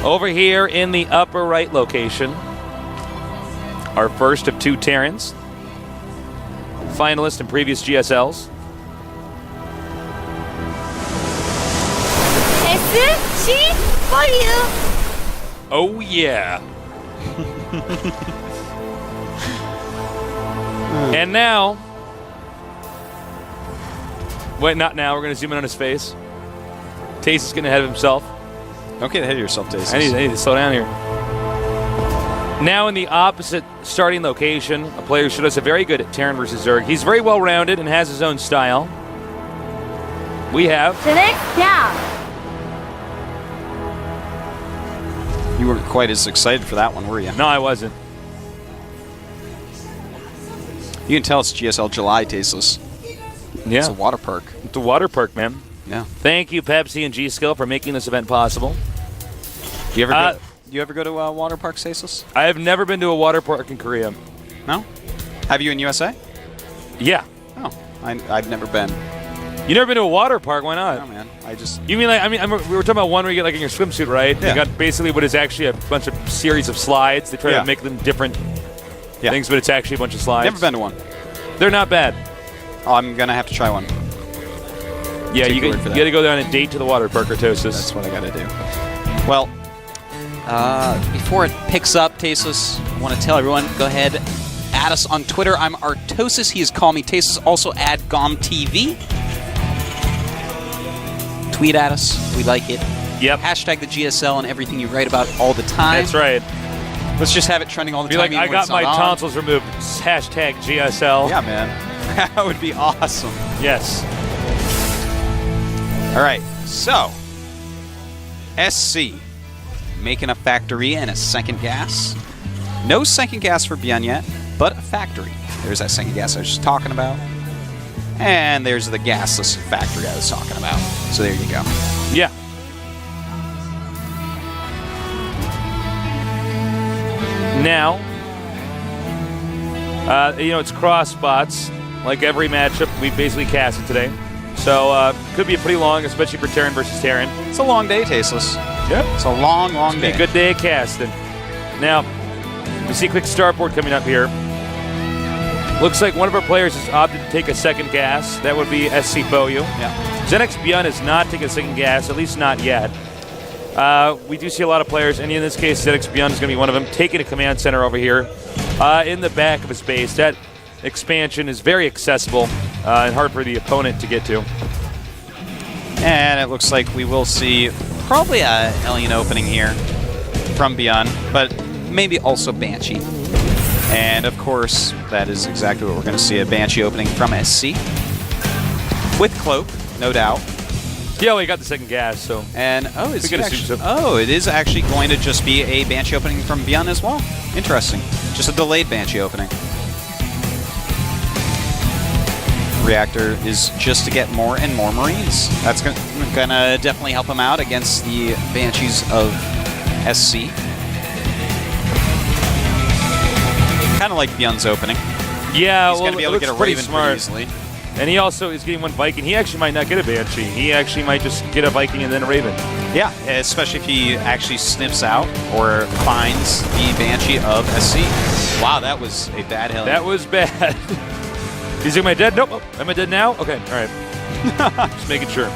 Over here in the upper right location, our first of 2 Terrans, finalist in previous GSLs. SC for you. Oh, yeah. And now, wait, not now. We're going to zoom in on his face. Tace is getting ahead of himself. Don't get ahead of yourself, Tace. I need to slow down here. Now in the opposite starting location, a player who showed us a very good Terran versus Zerg. He's very well-rounded and has his own style. We have... Select down. You weren't quite as excited for that one, were you? No, I wasn't. You can tell it's GSL July, Tasteless. Yeah. It's a water park. It's a water park, man. Yeah. Thank you, Pepsi and G-Skill, for making this event possible. Do you ever go to water parks, Tasteless? I have never been to a water park in Korea. No? Have you in USA? Yeah. Oh, I've never been. You never been to a water park? Why not? No, man. I just... You mean like, we were talking about one where you get like in your swimsuit, right? Yeah. You got basically what is actually a bunch of series of slides. They try to make them different things, but it's actually a bunch of slides. Never been to one. They're not bad. Oh, I'm going to have to try one. Yeah, you got to go down and date to the water park, Artosis. That's what I got to do. Well, before it picks up, Tasteless, I want to tell everyone, go ahead, add us on Twitter. I'm Artosis. He is Call Me Tasteless. Also add GOMTV. Tweet at us. We like it. Yep. Hashtag the GSL and everything you write about all the time. That's right. Let's just have it trending all the Be time. like, I got my tonsils removed. Hashtag GSL. Yeah, man. That would be awesome. Yes. All right, so SC making a factory and a second gas. No second gas for Byun yet, but a factory. There's that second gas I was just talking about. And there's the gasless factory I was talking about. So there you go. Yeah. Now, it's cross spots. Like every matchup, we basically casted today. So, could be pretty long, especially for Terran versus Terran. It's a long day, Tasteless. Yep. It's a long, long day. Be a good day of casting. Now, we see a quick startboard coming up here. Looks like one of our players has opted to take a second gas. That would be SC Boyu. Yeah. Zenex Byun is not taking a second gas, at least not yet. We do see a lot of players, and in this case, Zenex Byun is going to be one of them, taking a command center over here in the back of his base. That expansion is very accessible and hard for the opponent to get to. And it looks like we will see probably a Alien opening here from Byun, but maybe also Banshee. And of course, that is exactly what we're going to see, a Banshee opening from SC. With Cloak, no doubt. Yeah, well, he got the second gas, so... And, it is actually going to just be a Banshee opening from Byun as well. Interesting. Just a delayed Banshee opening. Reactor is just to get more and more Marines. That's going to definitely help him out against the Banshees of SC. Kind of like Byun's opening. Yeah, he's going to be able to get a Raven pretty easily. And he also is getting one Viking. He actually might not get a Banshee. He actually might just get a Viking and then a Raven. Yeah, especially if he actually sniffs out or finds the Banshee of SC. Wow, that was a bad hell. That was bad. Is he am I dead? Nope. Am I dead now? Okay, all right. Just making sure.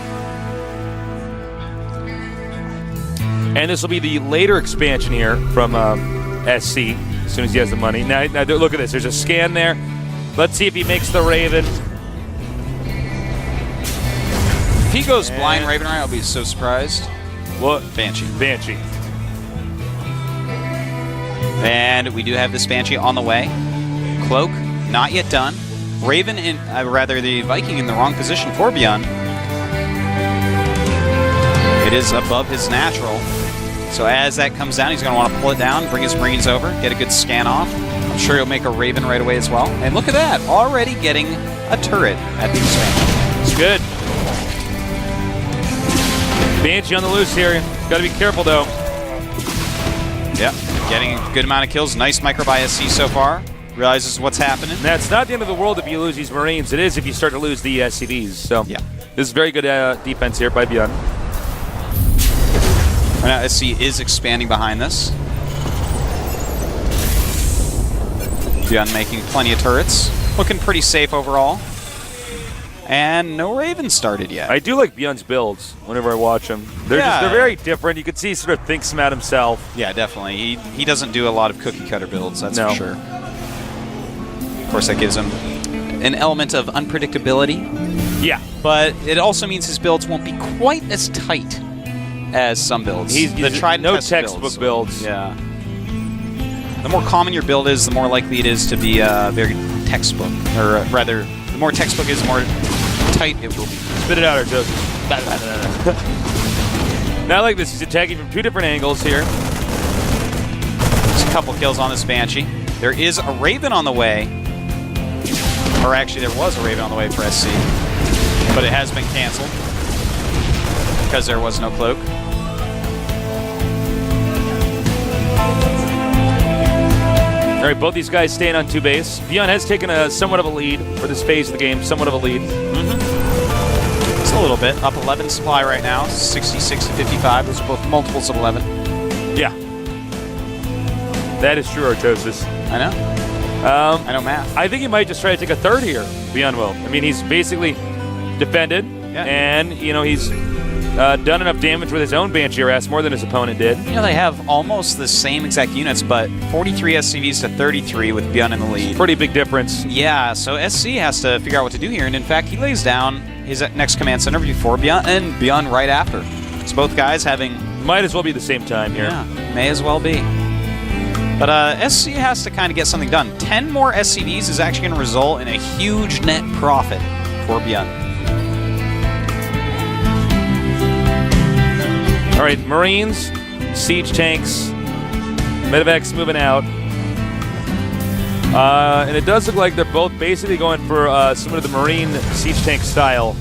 And this will be the later expansion here from SC, as soon as he has the money. Now look at this. There's a scan there. Let's see if he makes the Raven. If he goes blind Raven right, I'll be so surprised. What? Banshee. Banshee. And we do have this Banshee on the way. Cloak, not yet done. Raven, the Viking in the wrong position for Byun. It is above his natural. So as that comes down, he's going to want to pull it down, bring his Marines over, get a good scan off. I'm sure he'll make a Raven right away as well. And look at that, already getting a turret at the expansion. It's good. Banshee on the loose here. Got to be careful, though. Yep, getting a good amount of kills. Nice micro by SC so far. Realizes what's happening. That's not the end of the world if you lose these Marines. It is if you start to lose the SCVs. So yeah, this is very good defense here by Byun. Right now, SC is expanding behind this. Byun making plenty of turrets. Looking pretty safe overall. And no Raven started yet. I do like Byun's builds whenever I watch him. They're very different. You can see he sort of thinks them out himself. Yeah, definitely. He doesn't do a lot of cookie cutter builds, that's for sure. Of course, that gives him an element of unpredictability. Yeah. But it also means his builds won't be quite as tight as some builds. He's the tried no textbook builds. Yeah. The more common your build is, the more likely it is to be very textbook. Or rather, the more textbook is, the more tight it will be. Spit it out, Artos. Now, I like this. He's attacking from 2 different angles here. Just a couple kills on this Banshee. There is a Raven on the way. Or actually, there was a Raven on the way for SC. But it has been canceled. Because there was no cloak. All right, both these guys staying on 2 base. Byun has taken a somewhat of a lead for this phase of the game. Somewhat of a lead. Just a little bit. Up 11 supply right now. 66 to 55. Those are both multiples of 11. Yeah. That is true, Artosis. I know. I know math. I think he might just try to take a third here, Byun will. I mean, he's basically defended, and, you know, he's done enough damage with his own Banshee harass, more than his opponent did. You know, they have almost the same exact units, but 43 SCVs to 33 with Byun in the lead. Pretty big difference. Yeah, so SC has to figure out what to do here, and in fact, he lays down his next command center before Byun, and Byun right after. So both guys having... Might as well be the same time here. Yeah, may as well be. But SC has to kind of get something done. 10 more SCVs is actually going to result in a huge net profit for Byun. All right, Marines, siege tanks, medevacs moving out. And it does look like they're both basically going for similar to the Marine siege tank style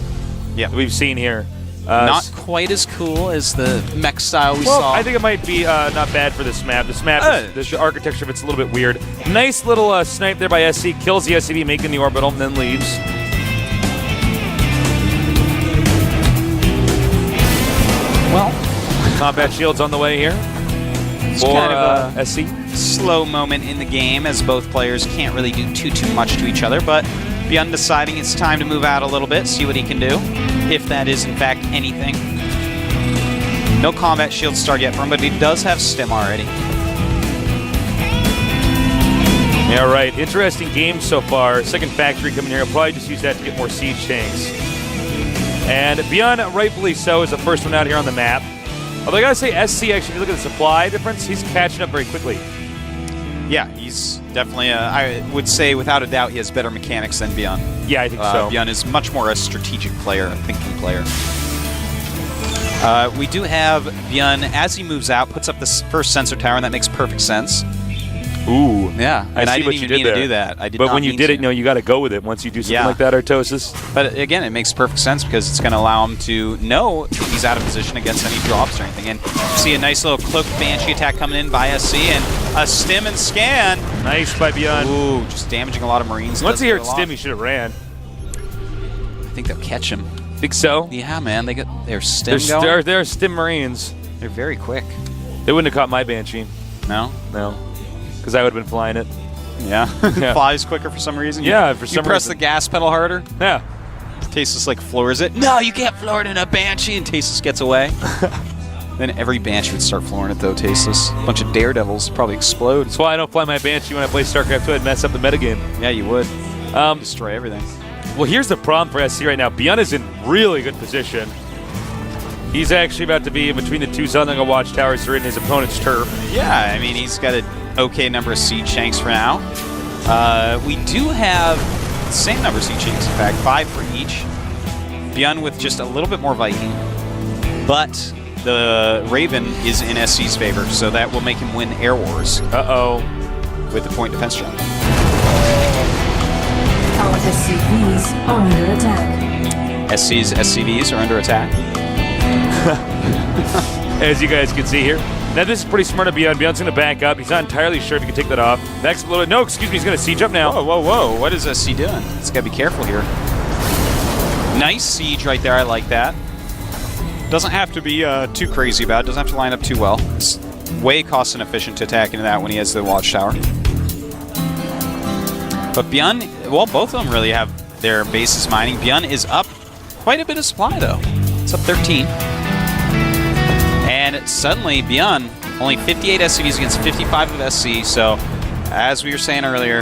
that we've seen here. Not quite as cool as the mech style we saw. I think it might be not bad for this map. This map, the architecture of it's a little bit weird. Nice little snipe there by SC. Kills the SCV, making the orbital, and then leaves. Well, combat shields on the way here for kind of a SC. Slow moment in the game as both players can't really do too much to each other, but Byun deciding it's time to move out a little bit, see what he can do, if that is in fact anything. No combat shield start yet for him, but he does have stim already. Yeah, right. Interesting game so far. Second factory coming here. He'll probably just use that to get more siege tanks. And Byun, rightfully so, is the first one out here on the map. Although I gotta say, SC actually, if you look at the supply difference, he's catching up very quickly. Yeah, he's definitely, I would say without a doubt, he has better mechanics than Byun. Yeah, I think so. Byun is much more a strategic player, a thinking player. We do have Byun, as he moves out, puts up this first sensor tower, and that makes perfect sense. Ooh. Yeah, and I didn't even mean to do that. But when you did it, you got to go with it once you do something like that, Artosis. But again, it makes perfect sense because it's going to allow him to know if he's out of position against any drops or anything. And you see a nice little cloaked Banshee attack coming in by SC, and a stim and scan. Nice by Byun. Ooh, just damaging a lot of Marines. Once he heard stim, he should have ran. I think they'll catch him. Think so? Yeah, man. They get their stim going. They're stim Marines. They're very quick. They wouldn't have caught my Banshee. No? No. Because I would have been flying it. Yeah. Flies quicker for some reason. Yeah, for some reason. You press the gas pedal harder. Yeah. Tasteless like floors it. No, you can't floor it in a Banshee, and Tasteless gets away. Then every Banshee would start flooring it though, Tasteless. A bunch of daredevils probably explode. That's why I don't fly my Banshee when I play Starcraft 2. I'd mess up the metagame. Yeah, you would. Destroy everything. Well, here's the problem for SC right now. Byun is in really good position. He's actually about to be in between the 2 Zundaga watchtowers that are in his opponent's turf. Yeah, I mean, he's got an okay number of siege tanks for now. We do have the same number of siege tanks, in fact, 5 for each. Byun with just a little bit more Viking. But the Raven is in SC's favor, so that will make him win Air Wars. Uh-oh. With the point defense jump. Our SCVs are under attack. SC's SCVs are under attack. As you guys can see here. Now this is pretty smart of Byun. Byun's going to back up. He's not entirely sure if he can take that off. Backs up a little bit. No, excuse me. He's going to siege up now. Whoa, whoa, whoa. What is SC doing? He's got to be careful here. Nice siege right there. I like that. Doesn't have to be too crazy about it. Doesn't have to line up too well. It's way cost inefficient to attack into that when he has the Watchtower. But Byun, well, both of them really have their bases mining. Byun is up quite a bit of supply, though. It's up 13. And suddenly, Byun, only 58 SCVs against 55 of SC, so as we were saying earlier,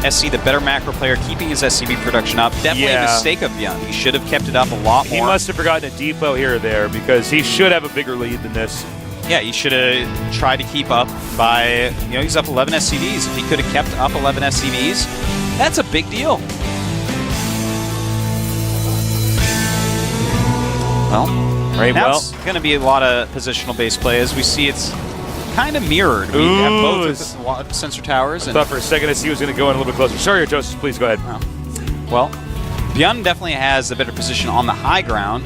SC, the better macro player, keeping his SCV production up. Definitely a mistake of Byun. He should have kept it up a lot more. He must have forgotten a depot here or there because he should have a bigger lead than this. Yeah, he should have tried to keep up by, you know, he's up 11 SCVs. If he could have kept up 11 SCVs, that's a big deal. Well, now it's going to be a lot of positional base play. As we see, it's kind of mirrored. We have both of the sensor towers. I thought for a second he was going to go in a little bit closer. Sorry, Joseph, please go ahead. Well, Byun definitely has a better position on the high ground,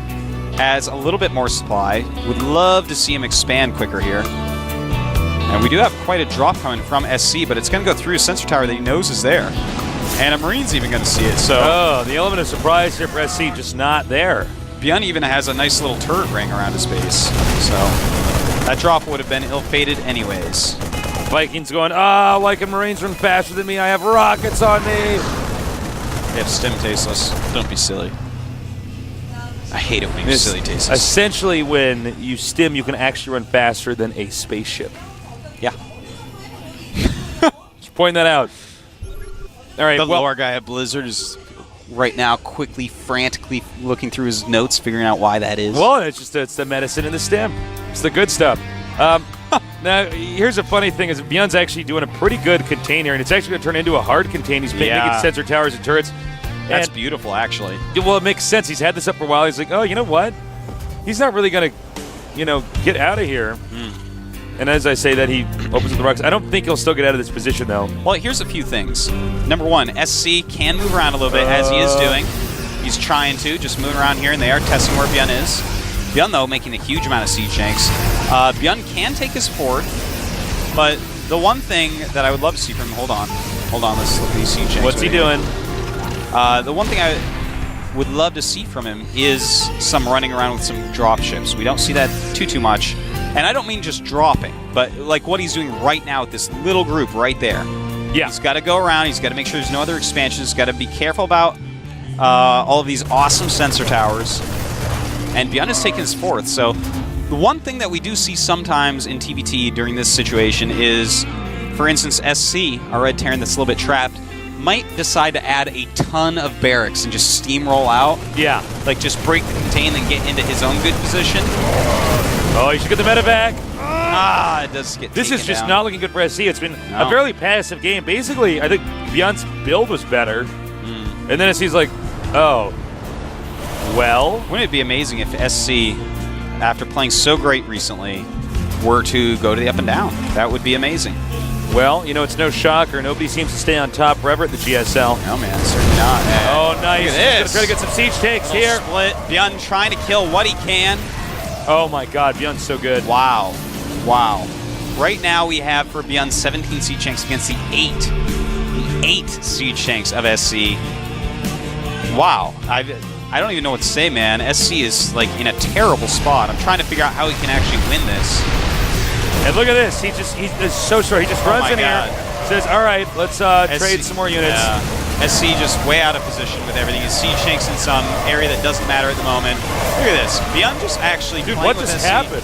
has a little bit more supply. Would love to see him expand quicker here. And we do have quite a drop coming from SC, but it's going to go through a sensor tower that he knows is there. And a Marine's even going to see it. So the element of surprise here for SC just not there. Byun even has a nice little turret ring around his base. So that drop would have been ill-fated anyways. Vikings going, like a Marines run faster than me. I have rockets on me. They have stim tasteless. Don't be silly. I hate it when you're silly tasteless. Essentially, when you stim, you can actually run faster than a spaceship. Yeah. Just point that out. All right. The lower guy at Blizzard is right now quickly, frantically looking through his notes, figuring out why that is. Well, it's the medicine in the stem. It's the good stuff. Now, here's a funny thing: is Byun's actually doing a pretty good contain here, and it's actually going to turn into a hard contain. He's making sensor towers and turrets. That's beautiful, actually. Well, it makes sense. He's had this up for a while. He's like, oh, you know what? He's not really going to, get out of here. And as I say that, he opens up the rocks. I don't think he'll still get out of this position, though. Well, here's a few things. Number one, SC can move around a little bit, as he is doing. He's trying to, just moving around here, and they are testing where Byun is. Byun, though, making a huge amount of siege tanks. Byun can take his fort, but the one thing that I would love to see from him, hold on, let's look at these siege tanks. What's he doing? The one thing I would love to see from him is some running around with some drop ships. We don't see that too much. And I don't mean just dropping, but like what he's doing right now with this little group right there. Yeah. He's got to go around. He's got to make sure there's no other expansions. He's got to be careful about all of these awesome sensor towers. And Byun is taking his fourth. So the one thing that we do see sometimes in TBT during this situation is, for instance, SC, our Red Terran that's a little bit trapped, might decide to add a ton of barracks and just steamroll out. Yeah. Like just break the contain and get into his own good position. Oh, you should get the medevac. It does get This is just down. not looking good for SC. It's been a fairly passive game. Basically, I think Byun's build was better. And then SC's like, oh, well. Wouldn't it be amazing if SC, after playing so great recently, were to go to the up and down? That would be amazing. Well, it's no shocker. Nobody seems to stay on top forever at the GSL. No, man, certainly not. Oh, nice. Look at this. Try to get some siege tanks here. Split. Byun trying to kill what he can. Oh, my God. Byun's so good. Wow. Right now we have for Byun 17 siege tanks against the 8 siege tanks of SC. Wow. I don't even know what to say, man. SC is like in a terrible spot. I'm trying to figure out how he can actually win this. And look at this. He's so short. He just runs in here, says, all right, let's trade some more units. Yeah. SC just way out of position with everything. His siege tanks in some area that doesn't matter at the moment. Look at this. Byun just actually Dude, what just happened?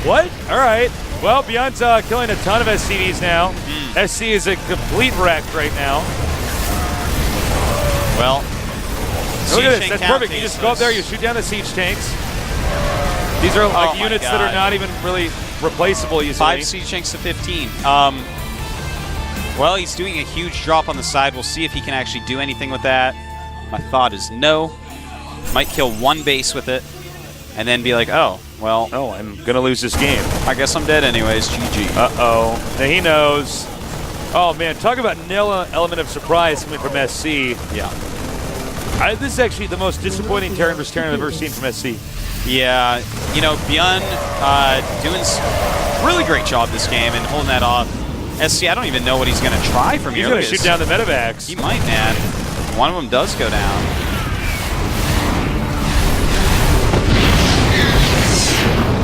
What? All right. Well, Byun's killing a ton of SCVs now. SC is a complete wreck right now. Well, look at this. That's perfect. You just go up there, you shoot down the siege tanks. These are like units that are not even really replaceable easily. 5 siege tanks to 15. Well, he's doing a huge drop on the side. We'll see if he can actually do anything with that. My thought is no. Might kill one base with it, and then be like, oh, well. Oh, I'm going to lose this game. I guess I'm dead anyways. GG. Uh-oh. Now he knows. Oh, man. Talk about nil element of surprise coming from SC. Yeah. This is actually the most disappointing Terran vs. Terran I've ever seen from SC. Yeah, Byun doing a really great job this game and holding that off. SC, I don't even know what he's going to try from here. He's going to shoot down the medevacs. He might, man. One of them does go down.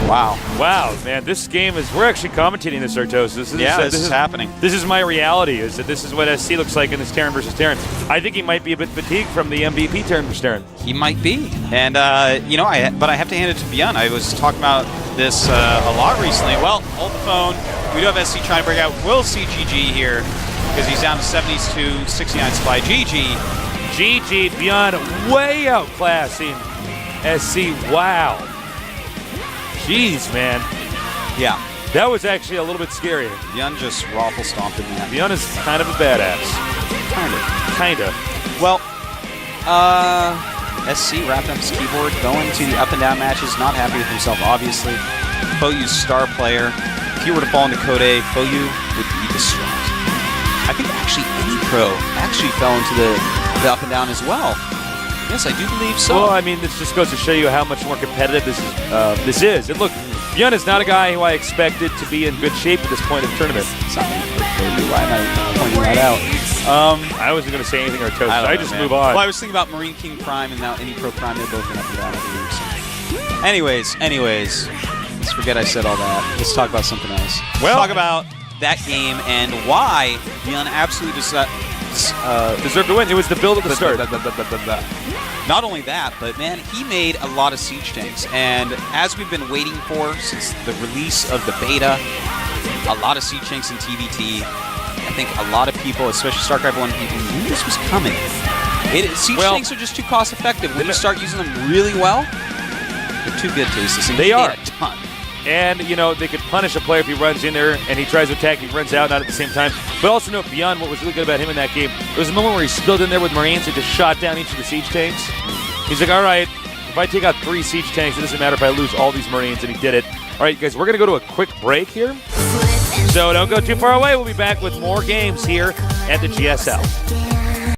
Wow. Wow, man, this game is. We're actually commentating this, Artos. This is happening. This is my reality. Is that this is what SC looks like in this Terran versus Terran? I think he might be a bit fatigued from the MVP Terran versus Terran. He might be, and but I have to hand it to Byun. I was talking about this a lot recently. Well, hold the phone. We do have SC trying to break out. We'll see GG here because he's down to 72, 69 supply. GG. GG, Byun way outclassing SC. Wow. Jeez, man. Yeah. That was actually a little bit scary. Byun just raffle stomped in that. Byun is kind of a badass. Kinda. Well, SC wrapped up his keyboard, going to the up and down matches, not happy with himself, obviously. Foyu's star player. If he were to fall into Code A, Foyu would be distraught. I think actually any pro actually fell into the up and down as well. Yes, I do believe so. Well, I mean, this just goes to show you how much more competitive this is. And look, Byun is not a guy who I expected to be in good shape at this point in the tournament. Why am I pointing that out? I wasn't going to say anything or toast. I just move on. Well, I was thinking about Marine King Prime and now any Pro Prime. They're both in up and down every year. So. Anyways, let's forget I said all that. Let's talk about something else. Well, let's talk about that game and why Byun absolutely deserved to win. It was the build at the start. Not only that, but man, he made a lot of siege tanks. And as we've been waiting for since the release of the beta, a lot of siege tanks in TVT. I think a lot of people, especially Starcraft 1 people, knew this was coming. Siege tanks are just too cost effective. When you start using them really well, they're too good to this. They are. A ton. And, you know, they could punish a player if he runs in there and he tries to attack, he runs out, not at the same time. But also note, Byun, what was really good about him in that game, there was a moment where he spilled in there with Marines and just shot down each of the siege tanks. He's like, all right, if I take out 3 siege tanks, it doesn't matter if I lose all these Marines, and he did it. All right, guys, we're going to go to a quick break here. So don't go too far away. We'll be back with more games here at the GSL.